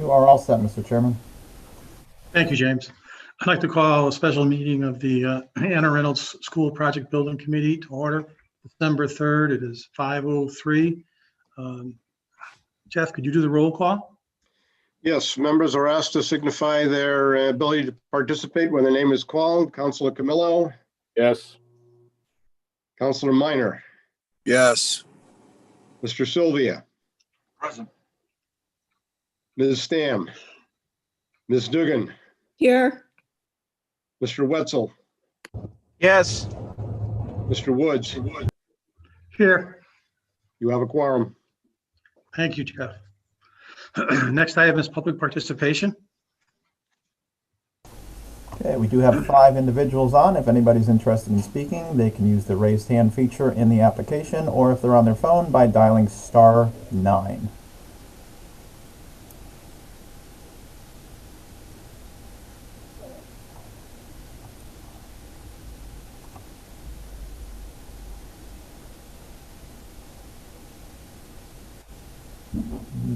You are all set, Mr. Chairman. Thank you, James. I'd like to call a special meeting of the Anna Reynolds School Project Building Committee to order. December 3rd, it is 5:03. Jeff, could you do the roll call? Yes, members are asked to signify their ability to participate when the name is called. Councilor Camillo. Yes. Councilor Minor. Yes. Mr. Sylvia. Present. Ms. Stam. Ms. Dugan. Here. Mr. Wetzel. Yes. Mr. Woods. Here. You have a quorum. Thank you, Jeff. Next item is public participation. Okay, we do have 5 individuals on. If anybody's interested in speaking, they can use the raised hand feature in the application, or if they're on their phone, by dialing *9.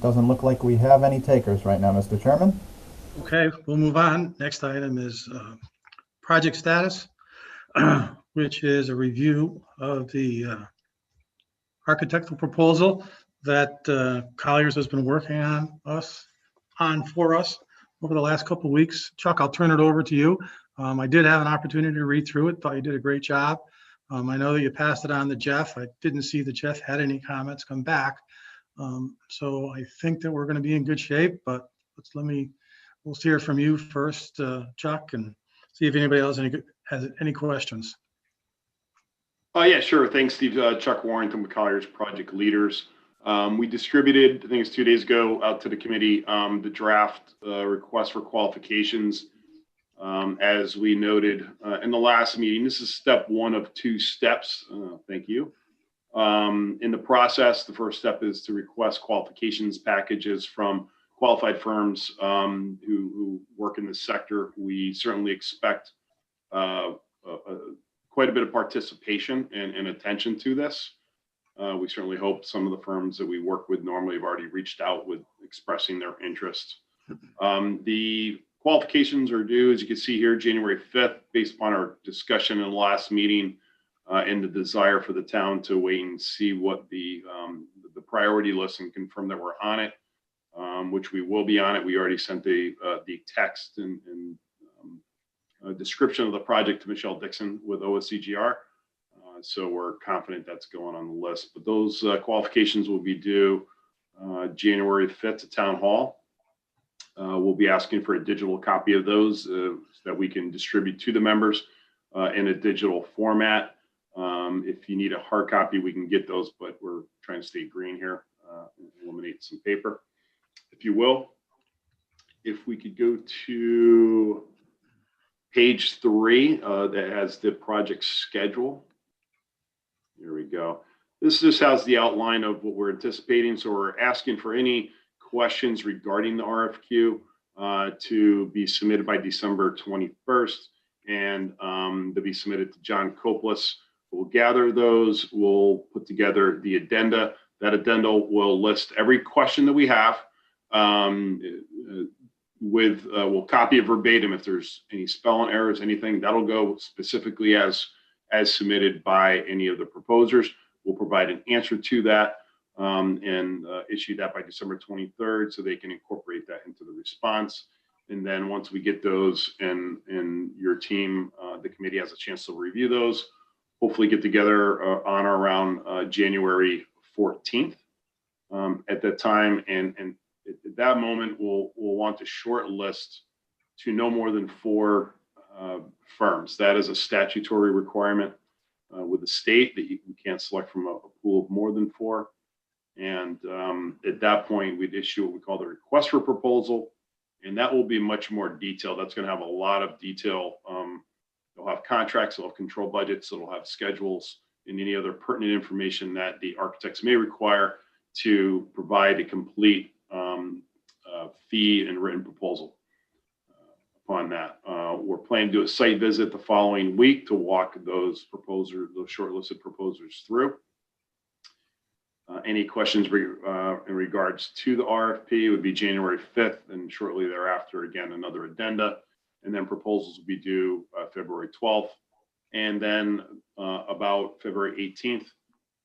Doesn't look like we have any takers right now, Mr. Chairman. Okay, we'll move on. Next item is project status, which is a review of the architectural proposal that Colliers has been working on for us over the last couple of weeks. Chuck, I'll turn it over to you. I did have an opportunity to read through it. Thought you did a great job. I know that you passed it on to Jeff. I didn't see that Jeff had any comments come back. So I think that we're going to be in good shape, but we'll hear from you first, Chuck, and see if anybody else has any questions. Yeah, sure. Thanks, Steve. Chuck Warrington with Colliers Project Leaders. We distributed, I think it's 2 days ago, out to the committee, the draft request for qualifications. As we noted in the last meeting, this is step 1 of 2 steps. Thank you. In the process, the first step is to request qualifications packages from qualified firms who work in this sector. We certainly expect quite a bit of participation and attention to this. We certainly hope some of the firms that we work with normally have already reached out with expressing their interest. The qualifications are due, as you can see here, January 5th, based upon our discussion in the last meeting and the desire for the town to wait and see what the priority list and confirm that we're on it. Which we will be on it. We already sent the text and description of the project to Michelle Dixon with OSCGR. So we're confident that's going on the list. But those qualifications will be due January 5th to Town Hall. We'll be asking for a digital copy of those so that we can distribute to the members in a digital format. If you need a hard copy, we can get those, but we're trying to stay green here, eliminate some paper. If you will, if we could go to page 3 that has the project schedule. Here we go. This just has the outline of what we're anticipating. So we're asking for any questions regarding the RFQ to be submitted by December 21st and to be submitted to John Copeless. We'll gather those. We'll put together the addenda. That addenda will list every question that we have. We'll copy it verbatim. If there's any spelling errors, anything, that'll go specifically as submitted by any of the proposers. We'll provide an answer to that and issue that by December 23rd so they can incorporate that into the response. And then once we get those and your team, the committee has a chance to review those, hopefully get together on or around January 14th at that time. And at that moment, we'll want to short list to no more than 4 firms. That is a statutory requirement with the state that you can't select from a pool of more than 4. And at that point, we'd issue what we call the request for proposal. And that will be much more detailed. That's going to have a lot of detail. They'll have contracts, they'll have control budgets, it'll have schedules and any other pertinent information that the architects may require to provide a complete fee and written proposal upon that. We're planning to do a site visit the following week to walk those shortlisted proposers through. Any questions in regards to the RFP would be January 5th, and shortly thereafter, again, another addenda. And then proposals will be due February 12th. And then about February 18th,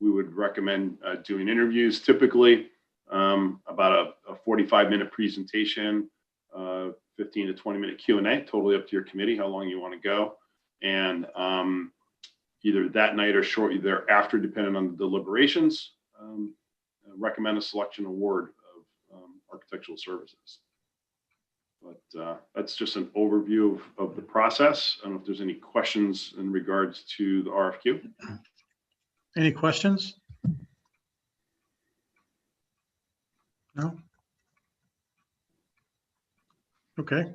we would recommend doing interviews, typically about a 45-minute presentation, 15 to 20-minute Q&A, totally up to your committee, how long you want to go. And either that night or shortly thereafter, depending on the deliberations, recommend a selection award of architectural services. But that's just an overview of the process. I don't know if there's any questions in regards to the RFQ. Any questions? No? Okay.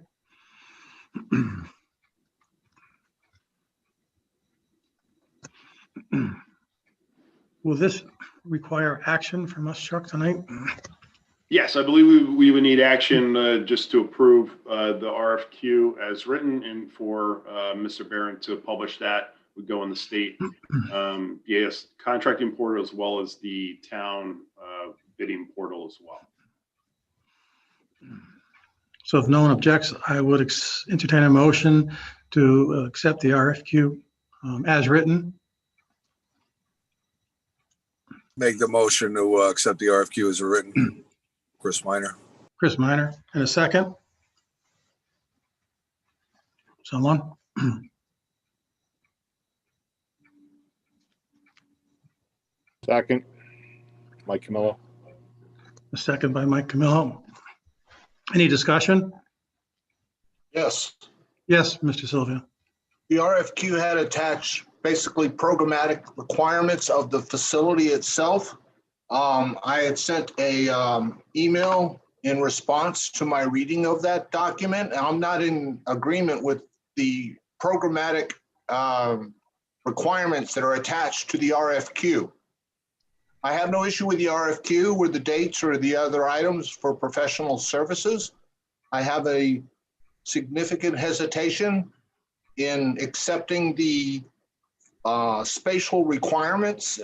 Will this require action from us, Chuck, tonight? Yes, I believe we would need action just to approve the RFQ as written, and for Mr. Barron to publish that would go in the state yes, contracting portal, as well as the town bidding portal as well. So if no one objects, I would entertain a motion to accept the RFQ as written. Make the motion to accept the RFQ as written. Chris Minor. Chris Minor, and a second. Someone? Second, Mike Camillo. A second by Mike Camillo. Any discussion? Yes, Yes, Mr. Sylvia. the RFQ had attached basically programmatic requirements of the facility itself. I had sent a email in response to my reading of that document. And I'm not in agreement with the programmatic requirements that are attached to the RFQ. I have no issue with the RFQ or the dates or the other items for professional services. I have a significant hesitation in accepting the spatial requirements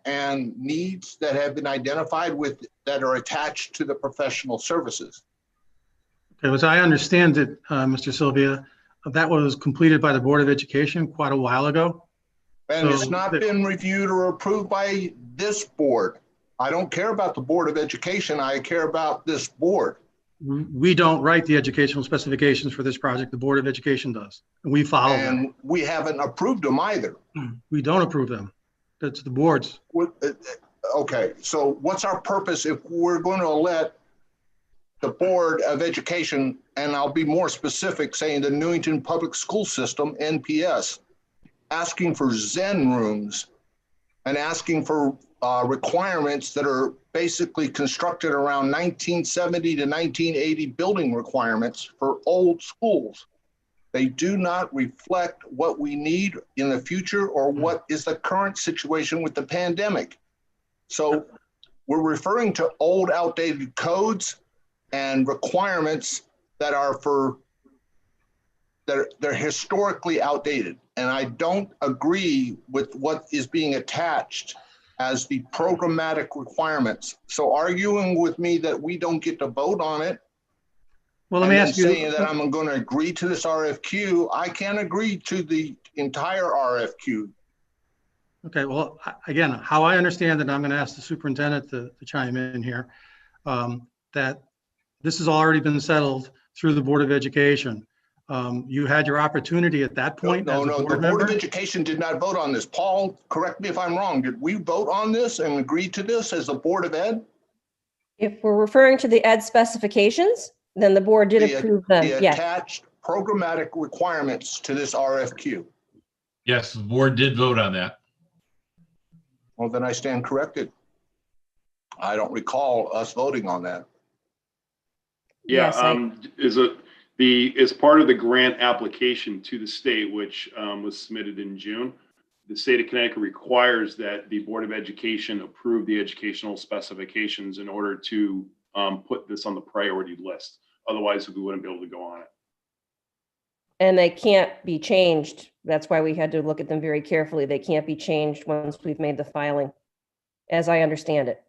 and needs that have been identified with that are attached to the professional services. Okay, as I understand it, Mr. Sylvia, that was completed by the Board of Education quite a while ago. And So it's not been reviewed or approved by this board. I don't care about the Board of Education. I care about this board. We don't write the educational specifications for this project. The Board of Education does, and we follow them. And we haven't approved them either. We don't approve them. That's the board's. Okay, so what's our purpose if we're going to let the Board of Education, and I'll be more specific, saying the Newington Public School System, NPS, asking for Zen rooms and asking for requirements that are basically constructed around 1970 to 1980 building requirements for old schools. They do not reflect what we need in the future or what is the current situation with the pandemic. So we're referring to old, outdated codes and requirements that are they're historically outdated. And I don't agree with what is being attached as the programmatic requirements. So arguing with me that we don't get to vote on it, Well, let me ask you. saying that I'm going to agree to this RFQ, I can't agree to the entire RFQ. Okay, well, again, how I understand it, I'm going to ask the superintendent to chime in here, that this has already been settled through the Board of Education. You had your opportunity at that point. No, as a the board Board of member. Education did not vote on this. Paul, correct me if I'm wrong. Did we vote on this and agree to this as the Board of Ed? If we're referring to the ed specifications, then the board did approve them, The yes. attached programmatic requirements to this RFQ. Yes, the board did vote on that. Well, then I stand corrected. I don't recall us voting on that. Yeah, Yes, as part of the grant application to the state, which was submitted in June, the state of Connecticut requires that the Board of Education approve the educational specifications in order to put this on the priority list. Otherwise, we wouldn't be able to go on it. And they can't be changed. That's why we had to look at them very carefully. They can't be changed once we've made the filing. as I understand it.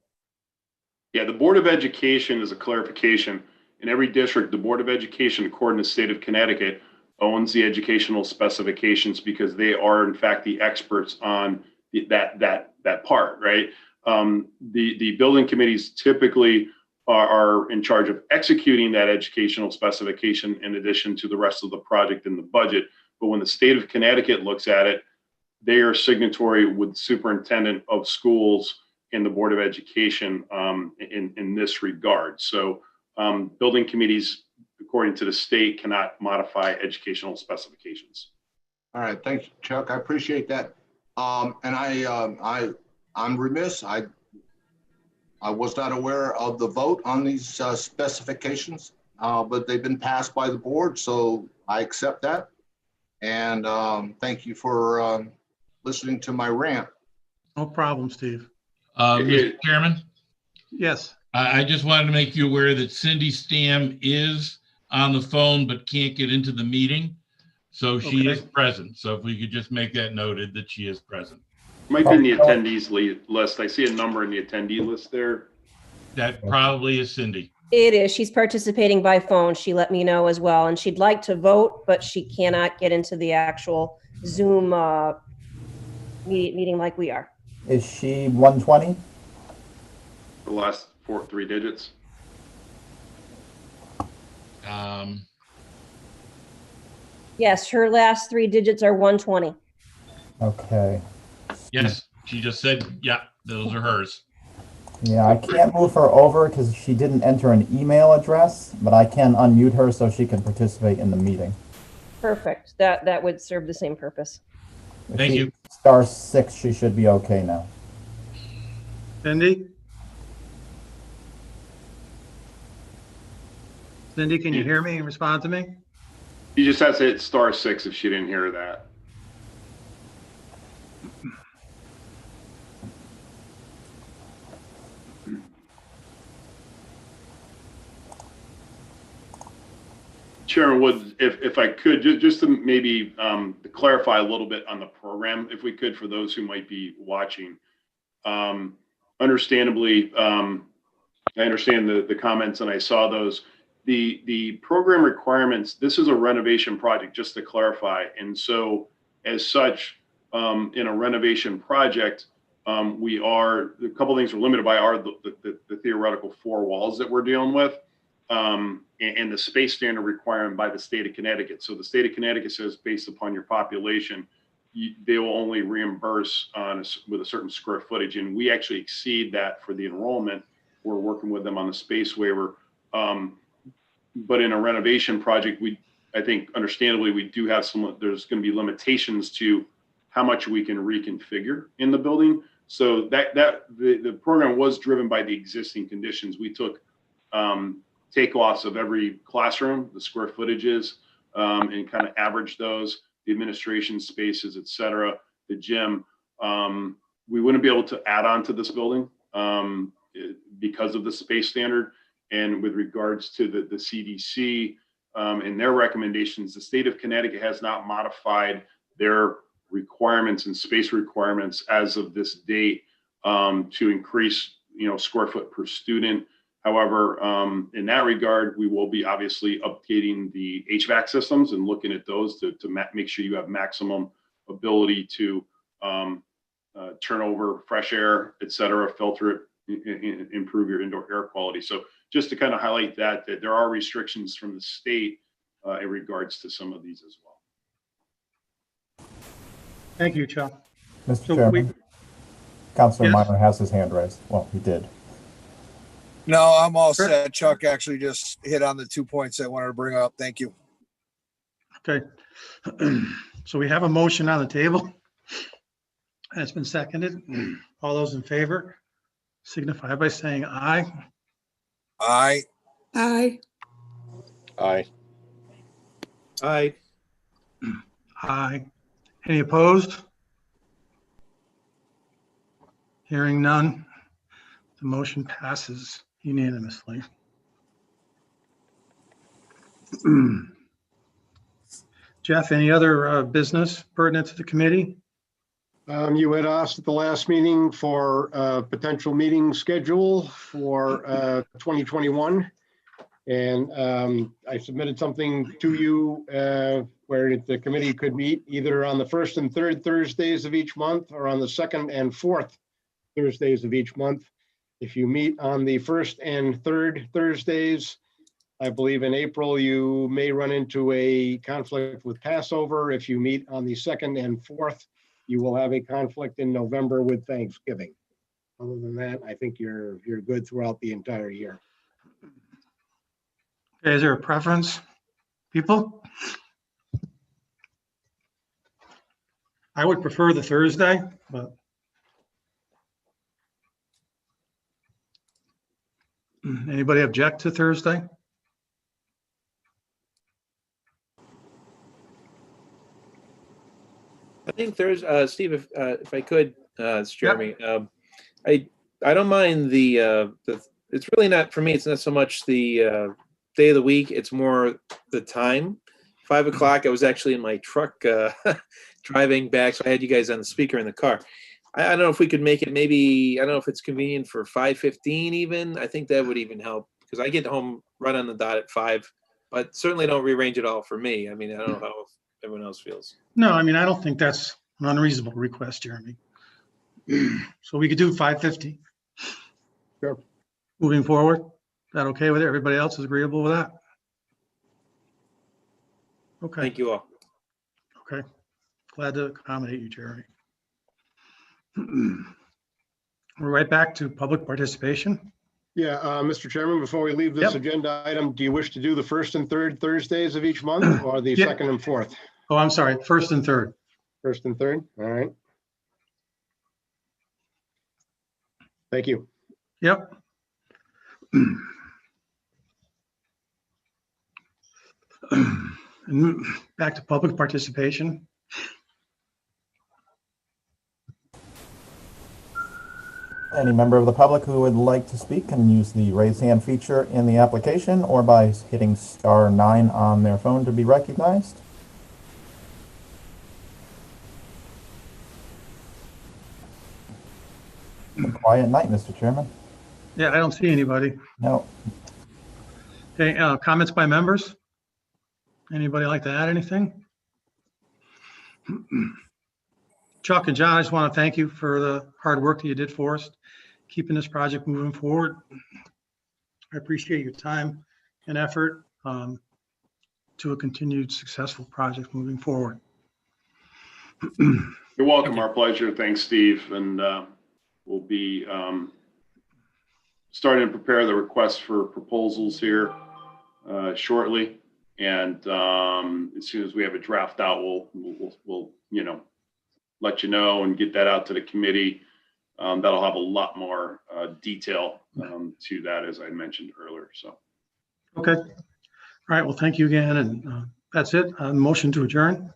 Yeah, the Board of Education is a clarification. In every district, the Board of Education, according to the state of Connecticut, owns the educational specifications because they are in fact the experts on that part, right? The building committees typically are in charge of executing that educational specification in addition to the rest of the project in the budget. But when the state of Connecticut looks at it, they are signatory with superintendent of schools and the Board of Education in this regard. So building committees, according to the state, cannot modify educational specifications. All right, thanks, Chuck. I appreciate that. And I'm remiss. I was not aware of the vote on these specifications, but they've been passed by the board, so I accept that. And thank you for listening to my rant. No problem, Steve. Mr. Chairman, Yes. I just wanted to make you aware that Cindy Stam is on the phone but can't get into the meeting. So she is present. So if we could just make that noted that she is present. Might be in the attendees list. I see a number in the attendee list there. That probably is Cindy. It is. She's participating by phone. She let me know as well. And she'd like to vote, but she cannot get into the actual Zoom meeting like we are. Is she 120? The last three digits. Yes, her last three digits are 120. Okay. Yes, she just said, yeah, those are hers. Yeah, I can't move her over because she didn't enter an email address, but I can unmute her so she can participate in the meeting. Perfect. That would serve the same purpose. If Thank you. *6, she should be okay now. Cindy? Cindy, can you hear me and respond to me? You just have to hit *6 if she didn't hear that. Chairman Wood, if I could, just to maybe to clarify a little bit on the program, if we could, for those who might be watching. Understandably, I understand the comments and I saw those. The program requirements, this is a renovation project, just to clarify. And so as such, in a renovation project, we are, a couple of things we're limited by are the theoretical four walls that we're dealing with. And the space standard requirement by the state of Connecticut. So the state of Connecticut says, based upon your population, they will only reimburse with a certain square footage. And we actually exceed that for the enrollment. We're working with them on the space waiver. But in a renovation project, I think understandably, we do have there's going to be limitations to how much we can reconfigure in the building. So the program was driven by the existing conditions. We took takeoffs of every classroom, the square footages, and kind of average those, the administration spaces, et cetera, the gym. We wouldn't be able to add on to this building because of the space standard. And with regards to the CDC and their recommendations, the state of Connecticut has not modified their requirements and space requirements as of this date to increase, square foot per student. However, in that regard, we will be obviously updating the HVAC systems and looking at those to make sure you have maximum ability to turn over fresh air, et cetera, filter it, improve your indoor air quality. So just to kind of highlight that there are restrictions from the state in regards to some of these as well. Thank you, Chuck. Mr. Chairman, Councilor Meyer has his hand raised. Well, he did. No, I'm all set. Chuck actually just hit on the 2 points I wanted to bring up. Thank you. Okay. So we have a motion on the table. And it's been seconded. All those in favor signify by saying aye. Aye. Aye. Aye. Aye. Aye. Any opposed? Hearing none, the motion passes unanimously. Jeff, any other business pertinent to the committee? You had asked at the last meeting for a potential meeting schedule for 2021. And I submitted something to you where the committee could meet either on the first and third Thursdays of each month or on the second and fourth Thursdays of each month. If you meet on the first and third Thursdays, I believe in April, you may run into a conflict with Passover. If you meet on the second and fourth, you will have a conflict in November with Thanksgiving. Other than that, I think you're good throughout the entire year. Okay, is there a preference, people? I would prefer the Thursday, but anybody object to Thursday? I think there's Steve, if I could, it's Jeremy. I don't mind the it's really not for me. It's not so much the day of the week. It's more the time. 5 o'clock. I was actually in my truck driving back, so I had you guys on the speaker in the car. I don't know if we could make it maybe. I don't know if it's convenient for 5:15 even. I think that would even help because I get home right on the dot at 5. But certainly don't rearrange it all for me. I mean, I don't know how everyone else feels. No, I mean, I don't think that's an unreasonable request, Jeremy. So we could do 5:50. Sure. Moving forward, is that okay with it? Everybody else is agreeable with that? Okay. Thank you all. Okay. Glad to accommodate you, Jeremy. We're right back to public participation. Yeah, Mr. Chairman, before we leave this agenda item, do you wish to do the first and third Thursdays of each month or the second and fourth? Oh, I'm sorry, first and third. First and third, all right. Thank you. Yep. And back to public participation. Any member of the public who would like to speak can use the raise hand feature in the application or by hitting *9 on their phone to be recognized. A quiet night, Mr. Chairman. Yeah, I don't see anybody. No. Okay, comments by members? Anybody like to add anything? Chuck and John, I just want to thank you for the hard work that you did for us, keeping this project moving forward. I appreciate your time and effort to a continued successful project moving forward. You're welcome. Our pleasure. Thanks, Steve. And we'll be starting to prepare the request for proposals here shortly. And as soon as we have a draft out, we'll let you know and get that out to the committee. That'll have a lot more detail to that, as I mentioned earlier. So. Okay. All right. Well, thank you again. And that's it. Motion to adjourn.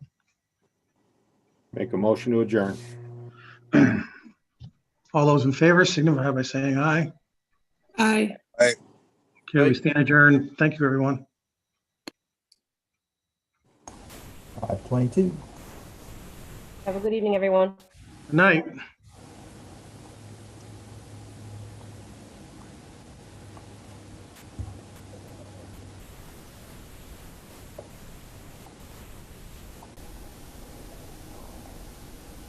Make a motion to adjourn. All those in favor signify by saying aye. Aye. Aye. Okay, we stand adjourned. Thank you, everyone. 5:22. Have a good evening, everyone. Good night.